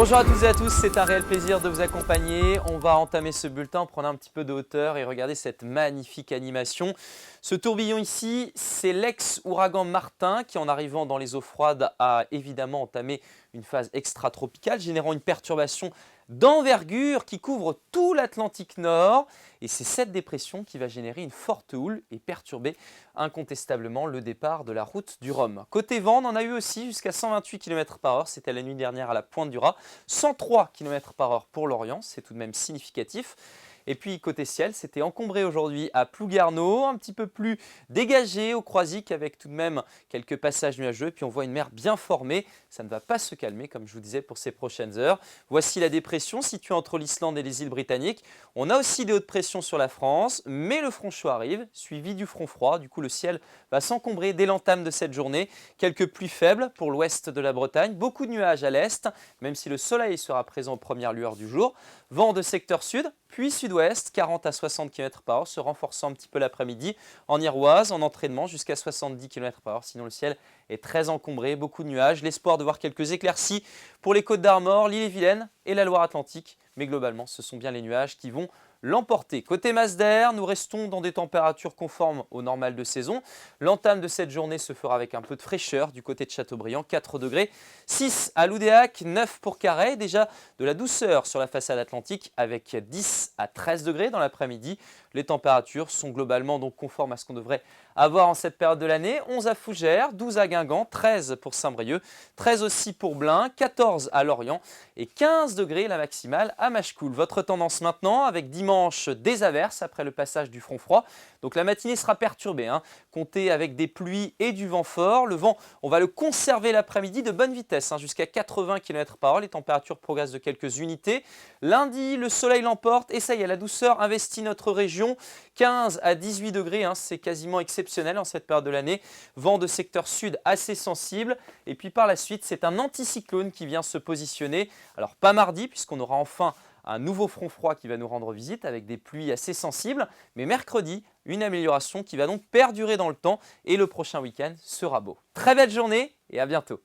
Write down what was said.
Bonjour à toutes et à tous, c'est un réel plaisir de vous accompagner. On va entamer ce bulletin en prenant un petit peu de hauteur et regarder cette magnifique animation. Ce tourbillon ici, c'est l'ex-ouragan Martin qui, en arrivant dans les eaux froides, a évidemment entamé une phase extra-tropicale, générant une perturbation d'envergure qui couvre tout l'Atlantique Nord. Et c'est cette dépression qui va générer une forte houle et perturber incontestablement le départ de la route du Rhum. Côté vent, on en a eu aussi jusqu'à 128 km/h, c'était la nuit dernière à la Pointe du Raz. 103 km/h pour l'Orient, c'est tout de même significatif. Et puis côté ciel, c'était encombré aujourd'hui à Plouguerneau, un petit peu plus dégagé au Croisic avec tout de même quelques passages nuageux. Et puis on voit une mer bien formée, ça ne va pas se calmer comme je vous disais pour ces prochaines heures. Voici la dépression située entre l'Islande et les îles britanniques. On a aussi des hautes pressions sur la France, mais le front chaud arrive, suivi du front froid. Du coup le ciel va s'encombrer dès l'entame de cette journée. Quelques pluies faibles pour l'ouest de la Bretagne, beaucoup de nuages à l'est, même si le soleil sera présent aux premières lueurs du jour. Vent de secteur sud, puis sud-ouest, 40 à 60 km/h, se renforçant un petit peu l'après-midi en Iroise, en entraînement jusqu'à 70 km/h. Sinon le ciel est très encombré, beaucoup de nuages, l'espoir de voir quelques éclaircies pour les Côtes d'Armor, l'Ille-et-Vilaine et la Loire-Atlantique. Mais globalement, ce sont bien les nuages qui vont l'emporter. Côté masse d'air, nous restons dans des températures conformes au normal de saison. L'entame de cette journée se fera avec un peu de fraîcheur du côté de Châteaubriand, 4 degrés. 6 à Loudéac, 9 pour Carhaix. Déjà de la douceur sur la façade atlantique avec 10 à 13 degrés dans l'après-midi. Les températures sont globalement donc conformes à ce qu'on devrait avoir en cette période de l'année. 11 à Fougères, 12 à Guingamp, 13 pour Saint-Brieuc, 13 aussi pour Blain, 14 à Lorient et 15 degrés la maximale à Machecoul. Votre tendance maintenant avec dimanche des averses après le passage du front froid. Donc la matinée sera perturbée, comptez avec des pluies et du vent fort. Le vent, on va le conserver l'après-midi de bonne vitesse, jusqu'à 80 km/h. Les températures progressent de quelques unités. Lundi, le soleil l'emporte et ça y est, la douceur investit notre région. 15 à 18 degrés, c'est quasiment exceptionnel en cette période de l'année. Vent de secteur sud assez sensible. Et puis par la suite, c'est un anticyclone qui vient se positionner. Alors pas mardi, puisqu'on aura enfin un nouveau front froid qui va nous rendre visite avec des pluies assez sensibles. Mais mercredi, une amélioration qui va donc perdurer dans le temps et le prochain week-end sera beau. Très belle journée et à bientôt.